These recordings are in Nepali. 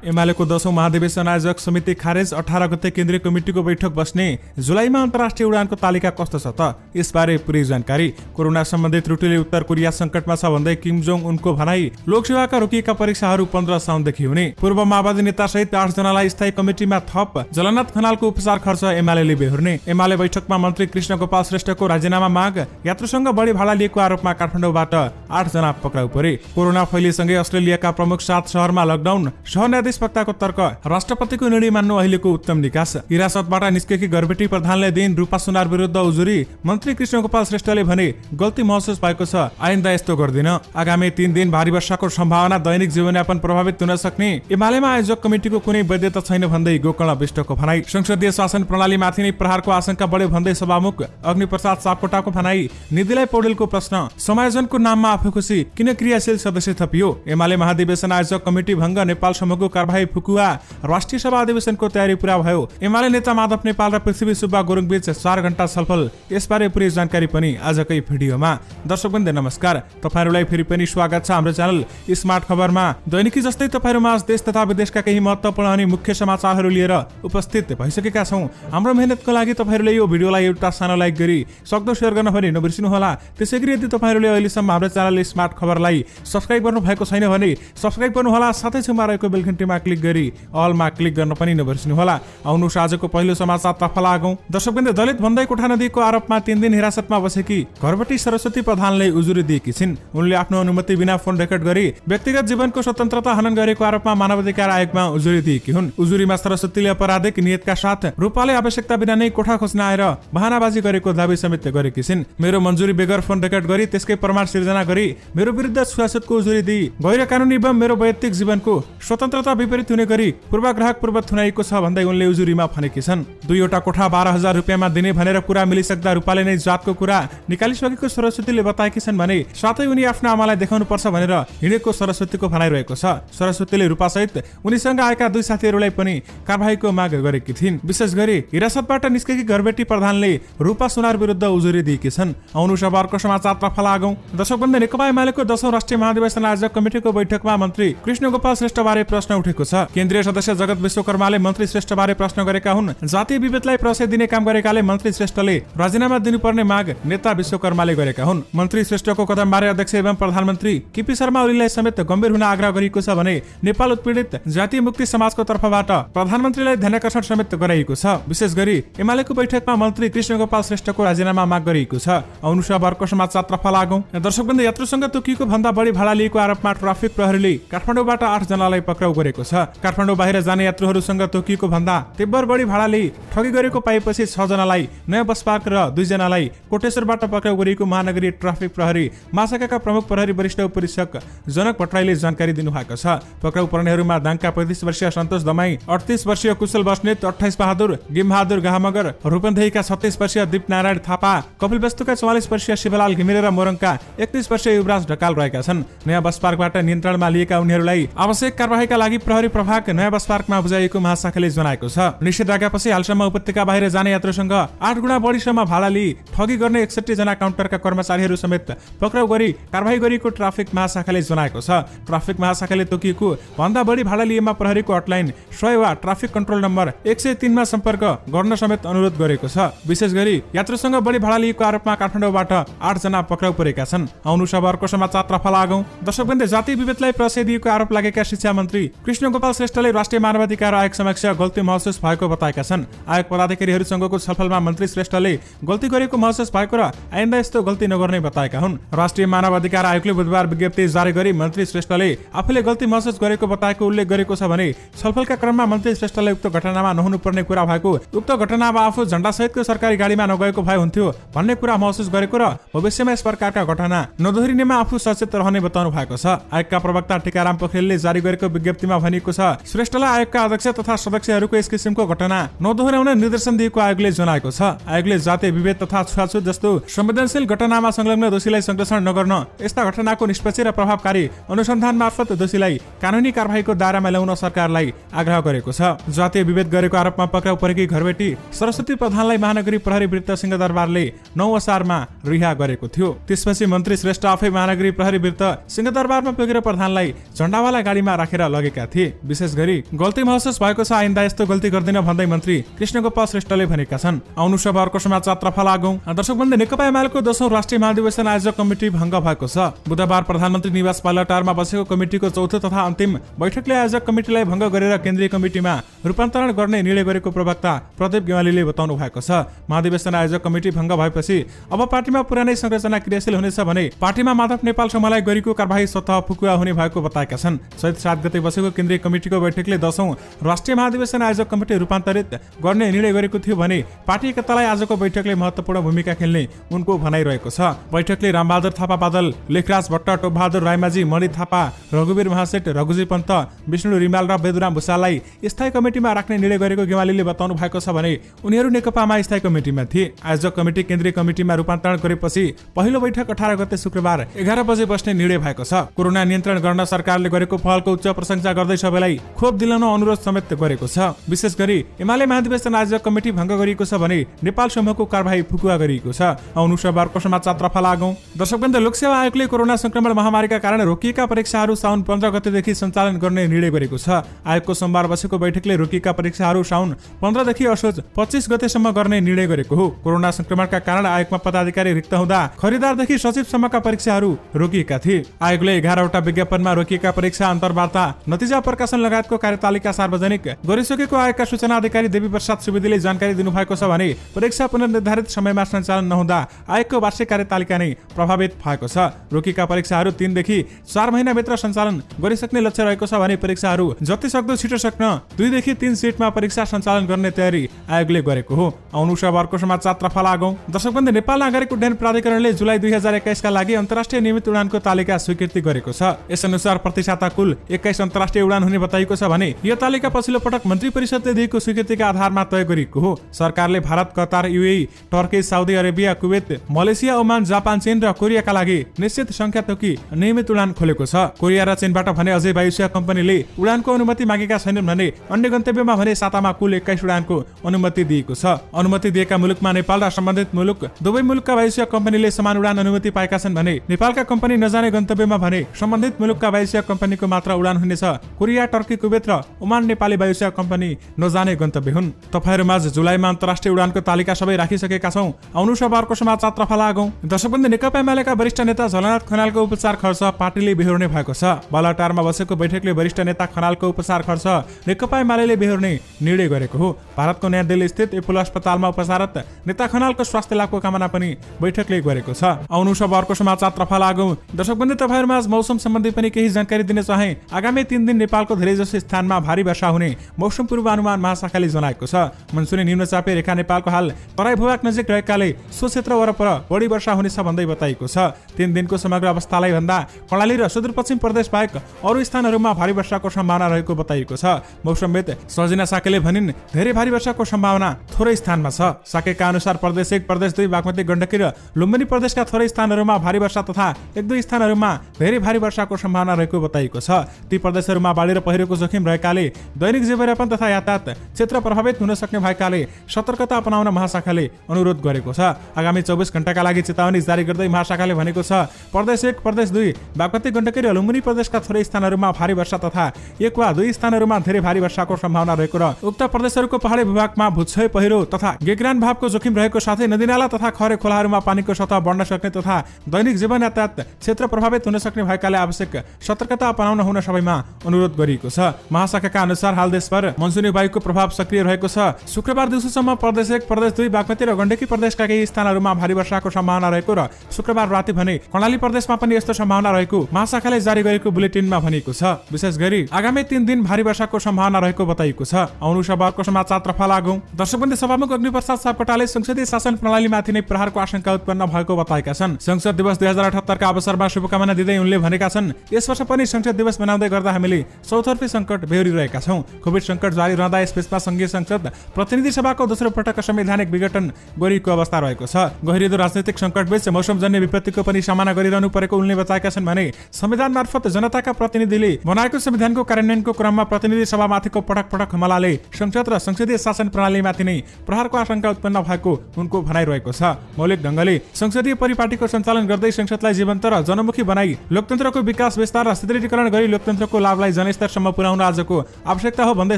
एमालेको 10औं महाधिवेशन आयोजक समिति खारेज। 18 गते केन्द्रीय कमिटिको बैठक बस्ने। जुलाईमा अन्तर्राष्ट्रिय उडानको तालिका कस्तो छ त? यसबारे पुरै जानकारी। कोरोना सम्बन्धी त्रुटिले उत्तर कोरिया संकटमा छ भन्दै किम जोङ उनको भनाई। लोकसेवाका रोकिएका परीक्षाहरू 15 साउनदेखि हुने। पूर्व माओवादी नेता सहित 8 जनालाई स्थायी कमिटिमा थप। जलनाथ खनालको उपचार खर्च एमालेले बेहोर्ने। एमाले बैठकमा मन्त्री कृष्ण गोपाल श्रेष्ठको राजीनामा माग। यात्रुसँग बढी भाडा लिएको आरोपमा काठमाडौँबाट 8 जना पक्राउ परे। कोरोना फैलिएसँगै अस्ट्रेलियाका प्रमुख 7 शहरमा लकडाउन। सहन्यायाधीशपक्ताको तर्क। राष्ट्रपतिको निर्णय मान्नु अहिलेको उत्तम निकास। हिरासतबाट निस्केकी घरबेटी प्रधानले दिन रूपा सुनार विरुद्ध उजुरी। मन्त्री कृष्ण गोपाल श्रेष्ठले भने गल्ती महसुस भएको छ, आइन्दा यस्तो गर्दिन। आगामी 3 दिन भारी वर्षाको सम्भावना। दैनिक जीवनयापन प्रभावित हुन सक्ने। एमालेमा आयोजक कमिटिको कुनै वैधता छैन भन्दै गोकर्ण विष्टको भनाई। संसदीय शासन प्रणालीमाथि नै प्रहारको आशंका बढ्यो भन्दै सभामुख अग्निप्रसाद सापकोटाको भनाई। निधिलाई पौडेलको प्रश्न। समायोजनको नाममा आफू खुसी किन क्रियाशील सदस्य थपियो? एमाले महाधिवेशन आयोजक कमिटी भङ्ग। नेपाल समूहको कारबाही फुकुवा। राष्ट्रिय सभा अधिवेशनको तयारी पूरा भयो। एमाले नेता माधव नेपाल र पृथ्वी सुब्बा गुरुङ बीच 4 घण्टा छलफल। यसबारे पुरै जानकारी पनि आजकै भिडियोमा। दर्शकवृन्द नमस्कार, तपाईहरुलाई फेरि पनि स्वागत छ हाम्रो च्यानल स्मार्ट खबरमा। दैनिकी जस्तै तपाईहरुमा देश तथा विदेशका केही महत्त्वपूर्ण अनि मुख्य समाचारहरू लिएर उपस्थित भइसकेका छौं। हाम्रो मेहनतको लागि तपाईहरुले यो भिडियोलाई एउटा सानो लाइक गरी सक्दो शेयर गर्न पनि नबिर्सिनु होला। त्यसैगरी यदि तपाईहरुले अहिलेसम्म हाम्रो च्यानल स्मार्ट खबरलाई सब्स्क्राइब गर्नु भएको छैन भने सब्स्क्राइब गर्नु होला। साथै छेउमा रहेको बेल घण्टीमा क्लिक गरी अलमा क्लिक गर्न पनि नबिर्सिनु होला। आउनुहोस् आजको पहिलो समाचारतर्फ लागौं। दर्शकवृन्द, दलित भन्दै कोठा नदीको आरोपमा 3 दिन हिरासतमा बसेकी घरबेटी सरस्वती प्रधानले उजुरी दिएकी छिन्। उनले आफ्नो अनुमति बिना फोन रेकर्ड गरी व्यक्तिगत जीवनको स्वतन्त्रता हनन गरेको आरोपमा मानवाधिकार आयोगमा उजुरी दिएकी हुन्। उजुरीमा सरस्वतीले अपराधिक नियतका साथ रूपाले आवश्यकता बिना नै कोठा खोज्न आएर बहानाबाजी गरेको दावी समेत गरेकी छिन्। मेरो मन्जुरी बेगर फोन रेकर्ड गरी त्यसकै प्रमाण सिर्जना गरी मेरो विरुद्ध छुवाछुतको उजुरी दिई गैर कानुनी एवं मेरो वैयक्तिक जीवनको स्वतन्त्रता विपरीत हुने गरी पूर्वाग्रह पूर्वक थुनाइएको छ भन्दै उनले उजुरीमा भनेकी छन्। 2वटा कोठा 12,000 रुपियाँमा दिने भनेर कुरा मिलिसक्दा रूपाले नै जातको कुरा निकालिसकेको सरस्वतीले बताएकी छन् भने साथै उनी आफ्नो आमालाई देखाउनु पर्छ भनेर हिँडेको सरस्वतीको भनाइ रहेको छ। सरस्वतीले रूपासहित उनीसँग आएका 2 साथीहरूलाई पनि कारबाहीको माग गरेकी थिइन्। विशेष गरी हिरासतबाट निस्केकी घरबेटी प्रधानले रूपा सुनार विरुद्ध उजुरी दिएकी छन्। आउनुहोस् अब अर्को समाचारतर्फ लागौं। दर्शकवृन्द, नेकपा एमालेको 10औं राष्ट्रिय महाधिवेशन आयोजक कमिटिको बैठकमा मन्त्री कृष्ण गोपाल श्रेष्ठबारे प्रश्न उठेको छ। केन्द्रीय सदस्य जगत विश्वकर्माले मन्त्री श्रेष्ठबारे प्रश्न गरेका हुन्। जातीय विभेदलाई प्रशय दिने काम गरेकाले मन्त्री श्रेष्ठले राजीनामा दिनुपर्ने माग नेता विश्वकर्माले गरेका हुन्। मन्त्री श्रेष्ठको कदमबारे अध्यक्ष एवं प्रधानमन्त्री केपी शर्मा ओलीलाई समेत गम्भीर हुन आग्रह गरिएको छ भने नेपाल उत्पीडित जातीय मुक्ति समाजको तर्फबाट प्रधानमन्त्रीलाई ध्यानाकर्षण समेत गराइएको छ। विशेष गरी एमालेको बैठकमा मन्त्री कृष्ण गोपाल श्रेष्ठको राजीनामा माग गरिएको छ। आउनुहोस् अब अर्को समाचारतर्फ लागौं। दर्शकवृन्द, यात्रुसँग तोकिएको भन्दा बढी भाडा लिएको आरोपमा ट्राफिक प्रहरीले काठमाडौँबाट 8 जनालाई पक्राउ गरेको छ। काठमाडौँ बाहिर जाने यात्रुहरूसँग तोकिएको भन्दा तीव्र बढी भाडाले ठगी गरेको पाएपछि 6 जनालाई नयाँ बस पार्क र 2 जनालाई कोटेश्वरबाट पक्राउ गरिएको महानगरीय ट्राफिक प्रहरी महाशाखाका प्रमुख प्रहरी वरिष्ठ उपरीक्षक जनक भट्टराईले जानकारी दिनुभएको छ। पक्राउ पर्नेहरूमा दाङका 35 वर्षीय सन्तोष दमाई, 38 वर्षीय कुशल बस्नेत, 28 बहादुर गिमबहादुर गाहमगर, रूपन्देहीका 36 वर्षीय दीप नारायण थापा, कपिलवस्तुका 44 वर्षीय शिवलाल घिमिरे र मोरङका 31 वर्षीय युवराज ढकाल रहेका छन्। नयाँ बस पार्कबाट नियन्त्रणमा लिएका उनीहरूलाई आवश्यक कारबाहीका लागि प्रहरी प्रभाग नयाँ बस पार्कमा बुझाइएको महाशाखाले जनाएको छ। निषेधाज्ञापछि हालसम्म उपत्यका बाहिर जाने यात्रुसँग 8 गुणा बढीसम्म भाडा लिई ठगी गर्ने 61 जना काउन्टरका कर्मचारीहरू समेत पक्राउ गरी कारबाही गरेको ट्राफिक महाशाखाले जनाएको छ। ट्राफिक महाशाखाले तोकिएको भन्दा बढी भाडा लिएमा प्रहरीको हटलाइन 100 वा ट्राफिक कन्ट्रोल नम्बर 103 मा सम्पर्क गर्न समेत अनुरोध गरेको छ। विशेष गरी यात्रुसँग बढी भाडा लिएको आरोपमा काठमाडौँबाट 8 जना पक्राउ परेका छन्। आउनुहोस् अब अर्को समाचारतर्फ लागौं। दर्शकवृन्द, जातीय विभेदलाई प्रशय दिएको आरोप लागेका शिक्षा मन्त्री कृष्ण गोपाल श्रेष्ठले राष्ट्रिय मानवाधिकार आयोग समक्ष गल्ती महसुस भएको बताएका छन्। आयोग पदाधिकारीहरूसँगको छलफलमा मन्त्री श्रेष्ठले गल्ती गरेको महसुस भएको र आइन्दा यस्तो गल्ती नगर्ने बताएका हुन्। राष्ट्रिय मानवाधिकार आयोगले बुधबार विज्ञप्ति जारी गरी मन्त्री श्रेष्ठले आफूले गल्ती महसुस गरेको बताएको उल्लेख गरेको छ भने छलफलका क्रममा मन्त्री श्रेष्ठले उक्त घटनामा नहुनुपर्ने कुरा भएको, उक्त घटनामा आफू झण्डासहितको सरकारी गाडीमा नगएको भए हुन्थ्यो भन्ने कुरा महसुस गरेको र भविष्यमा यस प्रकारका घटना नदोहोरिनेमा आफू सचेत रहने बताउनु भएको छ। आयोगका प्रवक्ता टीकाराम पोखरेलले जारी गरेको विज्ञप्तिमा भनिएको छ, श्रेष्ठलाई आयोगका अध्यक्ष तथा सदस्यहरूको यस किसिमको घटना नदोहोर्याउन निर्देशन दिएको आयोगले जनाएको छ। आयोगले जातीय विभेद तथा छुवाछुत जस्तो संवेदनशील घटनामा संलग्न दोषीलाई संरक्षण नगर्न, यस्ता घटनाको निष्पक्ष र प्रभावकारी अनुसन्धान मार्फत दोषीलाई कानुनी कारबाहीको दायरामा ल्याउन सरकारलाई आग्रह गरेको छ। जातीय विभेद गरेको आरोपमा पक्राउ परेकी घरबेटी सरस्वती प्रधानलाई महानगरी प्रहरी विरुद्ध सिंहदरबारले 9 असारमा रिहा गरेको थियो। त्यसपछि मन्त्री श्रेष्ठ आफै महानगरी प्रहरी विरुद्ध सिंहदरबारमा पुगेर प्रधानलाई झण्डावाला गाडीमा राखेर लगेका थिए। विशेष गरी गल्ती महसुस भएको छ, आइन्दा यस्तो गल्ती गर्दिन भन्दै मन्त्री कृष्णगोपाल श्रेष्ठले भनेका छन्। आउनु सब अर्को समाचारतर्फ लागौं। दर्शकवृन्द, नेकपा एमालेको 10औं राष्ट्रिय महाधिवेशन आयोजक कमिटी भङ्ग भएको छ। बुधबार प्रधानमन्त्री निवास बालुवाटारमा बसेको कमिटीको चौथो तथा अन्तिम बैठकले आयोजक कमिटीलाई भङ्ग गरेर केन्द्रीय कमिटीमा रूपान्तरण गर्ने निर्णय गरेको प्रवक्ता प्रदीप गेवालीले बताउनु भएको छ। महाधिवेशन आयोजक कमिटी भङ्ग भएपछि अब पार्टीमा पुरानै संरचना क्रियाशील हुनेछ भने पार्टीमा माधव नेपाल समूहलाई गरेको कारबाही स्वतः फुकुवा हुने भएको बताएका छन्। चैत 7 गते बसेको केन्द्रीय कमिटीको बैठकले 10औं राष्ट्रिय महाधिवेशन आयोजक कमिटी रूपान्तरित गर्ने निर्णय गरेको थियो भने पार्टी एकतालाई आजको बैठकले महत्त्वपूर्ण भूमिका खेल्ने उनको भनाइरहेको छ। बैठकले रामबहादुर थापा बादल, लेखराज भट्ट, टोपबहादुर रायमाझी, मणि थापा, रघुवीर महासेठ, रघुजी पन्त, विष्णु रिमाल र बेदुराम भुसाललाई स्थायी कमिटीमा राख्ने निर्णय गरेको गेवालीले बताउनु भएको छ भने उनीहरू नेकपामा स्थायी कमिटीमा थिए। आयोजक कमिटी केन्द्रीय कमिटीमा रूपान्तरण गरेपछि पहिलो बैठक 18 गते शुक्रबार 11 बजे बस्ने निर्णय भएको छ। कोरोना नियन्त्रण गर्न सरकारले गरेको पहलको उच्च प्रशंसा गर्दै सबैलाई खोप दिलाउन अनुरोध समेत गरेको छ। विशेष गरी एमाले महाधिवेशन आयोजक कमिटी भङ्ग गरिएको छ भने नेपाल समूहको कारबाही फुकुवा गरिएको छ। आउनु सबैको समाचारतर्फ लागौं। दर्शकवृन्द, लोकसेवा आयोगले कोरोना संक्रमण महामारीका कारण रोकिएका परीक्षाहरू साउन 15 गतेदेखि सञ्चालन गर्ने निर्णय गरेको छ। आयोगको सोमबार बसेको बैठकले रोकिएका परीक्षाहरू साउन 15 देखि असोज 25 गतेसम्म गर्ने निर्णय गरेको हो। कोरोना संक्रमणका कारण आयोगमा पदाधिकारी रिक्त हुँदा खरिदारदेखि सचिवसम्मका परीक्षाहरू रोकिएका थिए। आयोगले 11 वटा विज्ञापनमा रोकिएका परीक्षा, अन्तर्वार्ता, नतिजा प्रकाशन लगायतको कार्यतालिका सार्वजनिक गरिसकेको आयोगका सूचना अधिकारी देवी प्रसाद सुवेदीले जानकारी दिनुभएको छ भने परीक्षा पुनर्निर्धारित समयमा सञ्चालन नहुँदा आयोगको वार्षिक कार्यतालिका नै प्रभावित भएको छ। रोकिएका परीक्षाहरू 3 देखि 4 महिनाभित्र सञ्चालन गरिसक्ने लक्ष्य रहेको छ भने परीक्षाहरू जति सक्दो छिटो सक्न 2 देखि 3 सिटमा परीक्षा सञ्चालन गर्ने तयारी आयोगले गरेको हो। आउनु सबैको समाचारतर्फ लागौं। दर्शकवृन्द, नेपाल नागरिक उड्डयन प्राधिकरणले जुलाई 2021 का लागि अन्तर्राष्ट्रिय नियमित उडानको तालिका स्वीकृति गरेको छ। यसअनुसार प्रति साता कुल 21 अन्तर्राष्ट्रिय उडान हुने बताइएको छ भने यो तालिका पछिल्लो पटक मन्त्री परिषदले दिएको स्वीकृतिका आधारमा तय गरिएको हो। सरकारले Bharat, Qatar, UAE, Turkey, Saudi Arabia, Kuwait, Malaysia, Oman, Japan, चीन र कोरियाका लागि निश्चित संख्या तोकी नियमित उडान खोलेको छ। कोरिया र चीनबाट भने अझै वायुसेवा कम्पनीले उडानको अनुमति मागेका छैनन् भने अन्य गन्तव्यमा भने सातामा कुल 21 उडानको अनुमति दिएको छ। अनुमति दिएका मुलुकमा नेपाल र सम्बन्धित मुलुक दुवै मुलुकका वायुसेवा कम्पनीले समान उडान अनुमति पाएका छन् भने नेपालका कम्पनी नजाने गन्तव्यमा भने सम्बन्धित मुलुकका वायुसेवा कम्पनीको मात्र उडान हुनेछ। कोरिया, टर्की, कुवेत र ओमान नेपाली वायुसेवा कम्पनी नजाने गन्तव्य हुन्। तपाईहरुमाझ जुलाईमा अन्तर्राष्ट्रिय उडानको तालिका सबै राखिसकेका छौं। आउनु सबैको समाचारतर्फ लागौं। दर्शकवृन्द, नेकपा एमालेका वरिष्ठ नेता झलनाथ खनालको उपचार खर्च पार्टीले बेहोर्ने भएको छ। बालुवाटारमा बसेको बैठकले वरिष्ठ नेता खनालको उपचार खर्च नेकपा एमालेले बेहोर्ने निर्णय गरेको हो। भारतको नयाँ दिल्ली स्थित एपोलो अस्पतालमा उपचाररत नेता खनालको स्वास्थ्य लाभको कामना पनि बैठकले गरेको छ। आउनु सबैको समाचारतर्फ लागौं। दर्शकवृन्द, तपाईहरुमाझ मौसम सम्बन्धी पनि केही जानकारी दिन चाहे। आगामी 3 दिन नेपालको धेरैजसो स्थानमा भारी वर्षा हुने मौसम पूर्वानुमान महाशाखाले जनाएको छ। मनसुनी निम्नचापे रेखा नेपालको हाल तराई भूभाग नजिक रहेकाले सो क्षेत्र वरपर बढी वर्षा हुनेछ भन्दै बताइएको छ। 3 दिनको समग्र अवस्थालाई भन्दा कर्णाली र सुदूरपश्चिम प्रदेश बाहेक अरू स्थानहरूमा भारी वर्षाको सम्भावना रहेको बताइएको छ। मौसमविद सर्जिना साकेले भनिन्, धेरै भारी वर्षाको सम्भावना थोरै स्थानमा छ। साकेका अनुसार प्रदेश 1, प्रदेश 2, बागमती, गण्डकी र लुम्बिनी प्रदेशका थोरै स्थानहरूमा भारी वर्षा तथा 1-2 स्थानहरूमा धेरै भारी वर्षाको सम्भावना रहेको बताइएको छ। ती प्रदेशहरूमा बाढी र पहिरोको जोखिम रहेकाले दैनिक जीवनयापन तथा यातायात क्षेत्र प्रभावित हुन सक्ने भएकाले सतर्कता अपनाउन महाशाखाले अनुरोध गरेको छ। आगामी 24 घण्टाका लागि चेतावनी जारी गर्दै महाशाखाले भनेको छ, प्रदेश 1, प्रदेश 2, बागमती, गण्डकी र लुम्बिनी प्रदेशका थोरै स्थानहरूमा भारी वर्षा तथा 1 वा 2 स्थानहरूमा धेरै भारी वर्षाको सम्भावना रहेको र उक्त प्रदेशहरूको पहाडी भूभागमा भूक्षय, पहिरो तथा गेग्रान भावको जोखिम रहेको साथै नदीनाला तथा खरे खोलाहरूमा पानीको सतह बढ्न सक्ने तथा दैनिक जीवन यातायात क्षेत्र प्रभावित हुन सक्ने भएकाले आवश्यक सतर्कता अपनाउन हुन सबैमा अनुरोध गरिएको छ। महाशाखाका अनुसार हाल देशभर मनसुनी वायुको प्रभाव सक्रिय रहेको छ। शुक्रबार दिउँसोसम्म प्रदेश 1, प्रदेश 2, बागमती र गण्डकी प्रदेशका केही स्थानहरूमा भारी वर्षाको सम्भावना रहेको र शुक्रबार राति भने कर्णाली प्रदेशमा पनि यस्तो सम्भावना रहेको महाशाखाले जारी गरेको बुलेटिनमा भनिएको छ। विशेष गरी आगामी 3 दिन भारी वर्षाको सम्भावना रहेको बताइएको छ। आउनु सबैको समाचारतर्फ लागौं। दर्शकवृन्द, सभामुख अग्निप्रसाद सापकोटाले संसदीय शासन प्रणालीमाथि नै प्रहारको आशंका उत्पन्न भएको बताएका छन्। संसद दिवस 2078 का अवसरमा शुभकामना दिँदै उनले भनेका छन्, यस वर्ष पनि संसद दिवस मनाउँदै गर्दा हामीले चौतर्फी संकट बेहोरिरहेका छौं। कोभिड संकट जारी रहँदा यस बीचमा संघीय संसद प्रतिनिधि सभाको दोस्रो पटक संवैधानिक विघटन गरिएको अवस्था रहेको छ। गहिरिँदो राजनीतिक संकटबीच मौसमजन्य विपत्तिको पनि सामना गरिरहनु परेको उनले बताएका छन् भने संविधान मार्फत जनताका प्रतिनिधिले बनाएको संविधानको कार्यान्वयनको क्रममा प्रतिनिधि सभामाथिको पटक पटक हमलाले संसद र संसदीय शासन प्रणालीमाथि नै प्रहारको आशंका उत्पन्न भएको उनको भनाइरहेको छ। मौलिक ढंगले संसदीय परिपाटीको सञ्चालन गर्दै संसदलाई जीवन्त र जनमुखी बनाई लोकतन्त्रको विकास, विस्तार र सुदृढीकरण गरी लोकतन्त्रको लाभलाई जनस्तरसम्म पुर्याउन आजको आवश्यकता हो भन्दै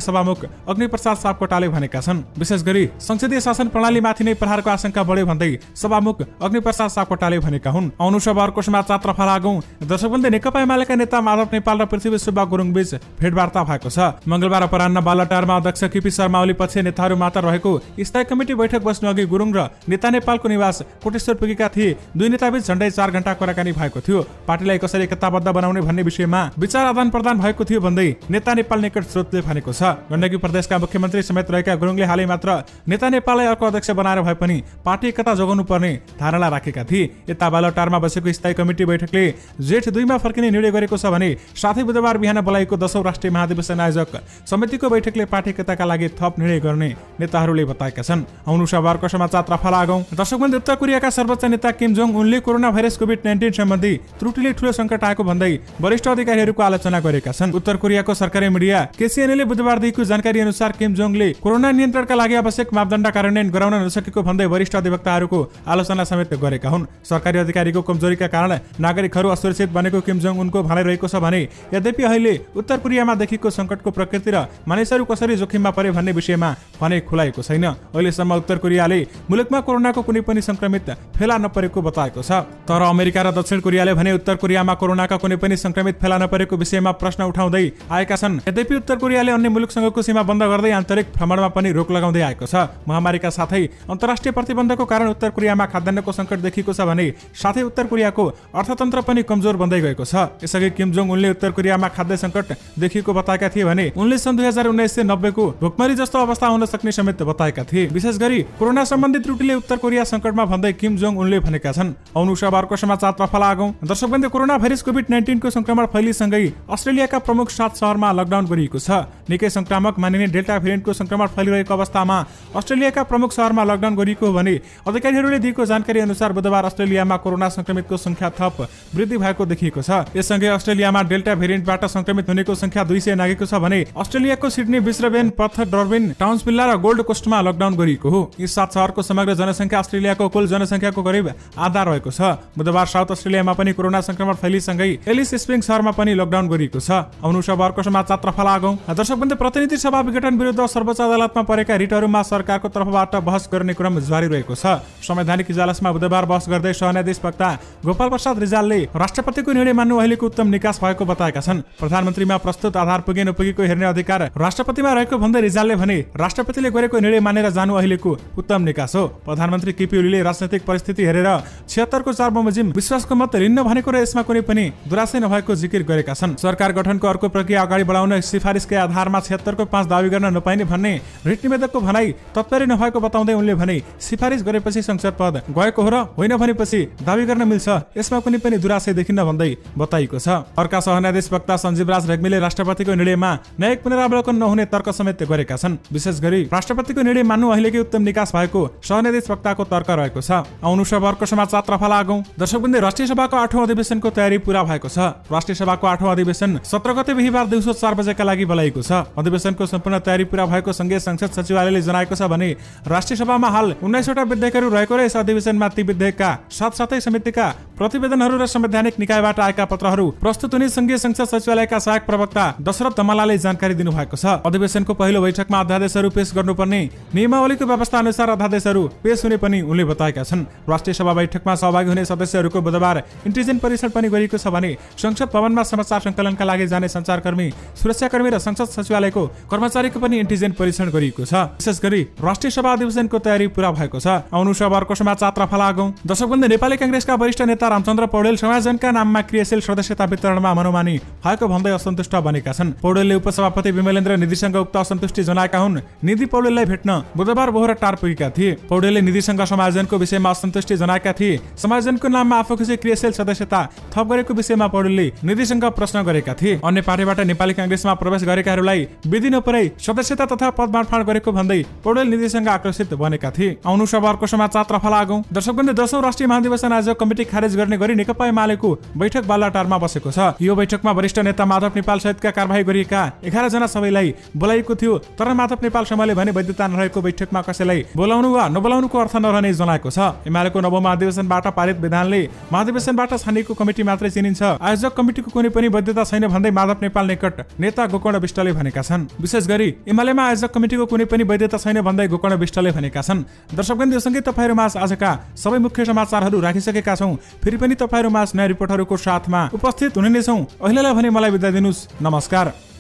सभामुख अग्निप्रसाद सापकोटाले भनेका छन्। विशेष गरी संसदीय शासन प्रणालीमाथि नै प्रहारको आशंका बढ्यो भन्दै सभामुख अग्निप्रसाद सापकोटाले भनेका हुन्। आउनु सभाहरूको समाचार तर्फ लागौं। दर्शकवृन्द, नेकपा एमालेका नेता माधव नेपाल र पृथ्वी सुब्बा गुरुङ बीच भेटवार्ता भएको छ। मंगलबार अपराह्न बालटारमा अध्यक्ष केपी शर्मा ओली पछि नेताहरू मात्र रहेको स्थायी कमिटी बैठक बस्नु अघि गुरुङ र नेता नेपालको निवास कोटेश्वर पुगेका थिए। दुई नेताबीच झण्डै 4 घण्टा कुराकानी भएको थियो। पार्टीलाई कसरी एकताबद्ध बनाउने भन्ने विषयमा विचार आदान प्रदान भएको थियो भन्दै नेता नेपाल निकट स्रोतले भनेको छ। गण्डकी प्रदेशका मुख्यमन्त्री समेत रहेका गुरुङले हालै मात्र नेता नेपाललाई अर्को अध्यक्ष बनाएर भए पनि पार्टी एकता जोगाउनु पर्ने धारणा राखेका थिए। यता बालटारमा बसेको स्थायी कमिटी बैठकले जेठ 2 मा फर्किने निर्णय गरेको छ भने साथै बुधबार बिहान बोलाएको 10औं राष्ट्रिय महाधिवेशन आयोजक समितिको बैठकले पार्टी एकताका लागि थप निर्णय गर्ने नेताहरूले बताएका छन्। आउनु सभाको समाचार तर्फ लागौं। दर्शकवृन्द, उत्तर कोरियाका सर्वोच्च नेता किम जोङ उनले कोरोना भाइरस कोभिड-19 सम्बन्धी त्रुटिले ठूलो संकट आएको भन्दै वरिष्ठ अधिकारीहरूको आलोचना गरेका छन्। उत्तर कोरियाको सरकारी मिडिया केसीएनएले बुधबार दिएको जानकारी अनुसार किम जोङले कोरोना नियन्त्रणका लागि आवश्यक मापदण्ड कार्यान्वयन गराउन नसकेको भन्दै वरिष्ठ अधिवक्ताहरूको आलोचना समेत गरेका हुन्। सरकारी अधिकारीको कमजोरीका कारण नागरिकहरू असुरक्षित बनेको किम जोङ उनको भनाइ रहेको छ भने यद्यपि अहिले उत्तर कोरियामा देखिएको संकटको प्रकृति र मानिसहरू कसरी जोखिममा परे भन्ने विषयमा भने खुलाएको छैन। अहिलेसम्म उत्तर कोरियाले मुलुकमा कोरोनाको कुनै पनि संक्रमित फेला नपरेको बताएको छ। तर अमेरिका र दक्षिण कोरियाले भने उत्तर कोरियामा कोरोनाका कुनै पनि संक्रमित फेला नपरेको विषयमा प्रश्न उठाउँदै आएका छन्। यद्यपि उत्तर कोरियाले अन्य मुलुकसँगको सीमा बन्द गर्दै आन्तरिक भ्रमणमा पनि रोक लगाउँदै आएको छ। महामारीका साथै अन्तर्राष्ट्रिय प्रतिबन्धको कारण उत्तर कोरियामा खाद्यान्नको संकट देखिएको छ भने साथै उत्तर कोरियाको अर्थतन्त्र पनि कमजोर बन्दै गएको छ। यसअघि किम जोङ उनले उत्तर कोरियामा खाद्य संकट देखिएको बताएका थिए भने उनले सन् 2019 को भोकमरी जस्तो अवस्था हुन सक्ने समेत बताएका थिए। विशेष गरी कोरोना सम्बन्धी त्रुटिले उत्तर कोरिया संकटमा भन्दै किम जोङ उनले भनेका छन्। आउनु सभाको समाचार तर्फ लागौं। दर्शकवृन्द, कोरोना भाइरस कोभिड-19 को संक्रमण फैलिसँगै अस्ट्रेलियाका प्रमुख 7 शहरमा लकडाउन गरिएको छ। निकै संक्रामक मानिने डेल्टा भेरिएन्टको संक्रमण फैलिरहेको अवस्थामा अस्ट्रेलियाका प्रमुख शहरमा लकडाउन गरिएको हो भने अधिकारीहरूले दिएको जानकारी अनुसार बुधबार अस्ट्रेलियामा कोरोना संक्रमितको संख्या थप वृद्धि भएको देखिएको छ। यससँगै अस्ट्रेलियामा डेल्टा भेरिएन्टबाट संक्रमित हुनेको संख्या 200 नागेको छ भने अस्ट्रेलियाको सिडनी, ब्रिस्बेन, पर्थ, डार्विन, टाउन्सभिल्ला र गोल्ड कोस्टमा लकडाउन गरिएको हो। यी 7 शहरको समग्र जनसङ्ख्या अस्ट्रेलियाको कुल जनसङ्ख्याको करिब आधा रहेको छ। बुधबार साउथ अस्ट्रेलियामा पनि कोरोना संक्रमण फैलिसँगै एलिस स्प्रिङ शहरमा पनि लकडाउन गरिएको छ। आउनु सभाको समाचार तर्फ लागौं। दर्शकवृन्द, प्रतिनिधि सभा विघटन विरुद्ध सर्वोच्च अदालतमा परेका रिटहरूमा सरकारको तर्फबाट बहस गर्ने क्रम जारी रहेको छ। संवैधानिक इजलासमा बुधबार बहस गर्दै सहन्यायाधीश वक्ता गोपाल प्रसाद रिजालले राष्ट्रपतिको निर्णय मान्नु अहिलेको उत्तम निकास भएको बताएका छन्। प्रधानमन्त्रीमा प्रस्तुत आधार पुगे नपुगेको हेर्ने अधिकार राष्ट्रपतिमा रहेको भन्दै रिजालले भने राष्ट्रपतिले गरेको निर्णय मानेर जानु अहिलेको उत्तम निकास हो। प्रधानमन्त्री केपी ओलीले राजनैतिक परिस्थिति हेरेर 76 को 4 बमोजिम विश्वासको मत लिन्न भनेको र यसमा कुनै पनि दुराशै नभएको जिकिर गरेका छन्। सरकार गठनको अर्को प्रक्रिया अगाडि बढाउन सिफारिसकै आधारमा 76 को 5 दावी गर्न नपाइने भन्ने रिट निवेदकको भनाई तत्परै नभएको बताउँदै उनले भने सिफारिस गरेपछि संसद पद गएको हो र होइन भनेपछि दावी गर्न मिल्छ, यसमा कुनै पनि दुराशै देखिन्न भन्दै बताइएको छ। अर्का सहन्यायाधीश वक्ता सञ्जीवराज रेग्मीले राष्ट्रपतिको निर्णयमा न्यायिक पुनरावलोकन नहुने तर्क समेत गरेका छन्। विशेष गरी राष्ट्रपतिको निर्णय मान्नु अहिलेकै उत्तम निकास भएको सहन्यायाधीश वक्ताको तर्क रहेको छ। आउनु सभाको समाचार तर्फ लागौं। दर्शकवृन्द, राष्ट्रिय सभाको 8औं अधिवेशनको तयारी पूरा भएको छ। राष्ट्रिय सभाको 8औं अधिवेशन 17 गते बिहीबार दिउँसो 4 बजेका लागि बोलाइएको छ। अधिवेशनको सम्पूर्ण तयारी पूरा भएको सँगै संसद सचिवालयले जनाएको छ भने राष्ट्रिय सभामा हाल 19 वटा विधेयकहरू रहेको र यस अधिवेशनमा ती विधेयकका साथसाथै समितिका प्रतिवेदनहरू र संवैधानिक निकायबाट आएका पत्रहरू प्रस्तुत हुने सँगै संसद सचिवालयका सहायक प्रवक्ता दशरथ दमालाले जानकारी दिनुभएको छ। अधिवेशनको पहिलो बैठकमा अध्यादेशहरू पेश गर्नुपर्ने नियमावलीको व्यवस्था अनुसार अध्यादेशहरू पेश हुने पनि उनले बताएका छन्। राष्ट्रिय सभा बैठकमा सहभागी हुने सदस्यहरूको बुधबार इन्टिजेन परीक्षण पनि गरिएको छ भने संसद भवनमा समाचार सङ्कलनका लागि जाने सञ्चारकर्मी, सुरक्षाकर्मी र संसद सचिवालयको कर्मचारीको पनि इन्टिजेन परीक्षण गरिएको छ। विशेष गरी राष्ट्रिय सभा अधिवेशनको तयारी पूरा भएको छ। आउनु सभाको समाचार तर्फ लागौं। दर्शकवृन्द, नेपाली कांग्रेसका वरिष्ठ नेता रामचन्द्र पौडेल समायोजनका नाममा क्रियाशील सदस्यता वितरणमा मनोमानी भएको भन्दै असन्तुष्ट बनेका छन्। पौडेलले उपसभापति विमलेन्द्र निधिसँग उक्त असन्तुष्टि जनाएका हुन्। निधि पौडेललाई भेट्न बुधबार बोहरा टार पुगेका थिए। पौडेलले निधिसँग समायोजनको विषयमा असन्तुष्टि जनाएका थिए। समायोजनको नाममा आफू खुसी क्रियाशील सदस्यता थप गरेको विषयमा पौडेलले निधिसँग प्रश्न गरेका थिए। अन्य पार्टीबाट नेपाली कांग्रेसमा प्रवेश गरेकाहरूलाई विधि नपरै सदस्यता तथा पद बाँडफाँड गरेको भन्दै पौडेल निधिसँग आक्रोशित बनेका थिए। आउनु सभाको समाचार तर्फ लागौं। दर्शकवृन्द, 10औं राष्ट्रिय महाधिवेशन आयोजक कमिटी खारेज खारेज गर्ने गरी नेकपा एमालेको बैठक बालाटारमा बसेको छ। यो बैठकमा वरिष्ठ नेता माधव नेपाल सहितका कारबाही गरिएका 11 जना सबैलाई बोलाइएको थियो, तर माधव नेपाल समूहले भने वैधता नरहेको बैठकमा कसैलाई बोलाउनु वा नबोलाउनुको अर्थ नरहने जनाएको छ। एमालेको नवौं महाधिवेशनबाट पारित विधानले महाधिवेशनबाट छानिएको कमिटी मात्रै चिनिन्छ। आयोजक कमिटीको कुनै पनि वैधता छैन भन्दै माधव नेपाल निकट नेता गोकर्ण विष्टले भनेका छन्। विशेष गरी एमालेमा आयोजक कमिटीको कुनै पनि वैधता छैन भन्दै गोकर्ण विष्टले भनेका छन्। दर्शकगण, यो सँगै तपाईहरुमाझ आजका सबै मुख्य समाचारहरू राखिसकेका छौं। फेरि पनि तपाईहरुमाझ नयाँ रिपोर्टहरूको साथमा उपस्थित हुने नै छौं। अहिलेलाई भने मलाई बिदा दिनुस्। नमस्कार।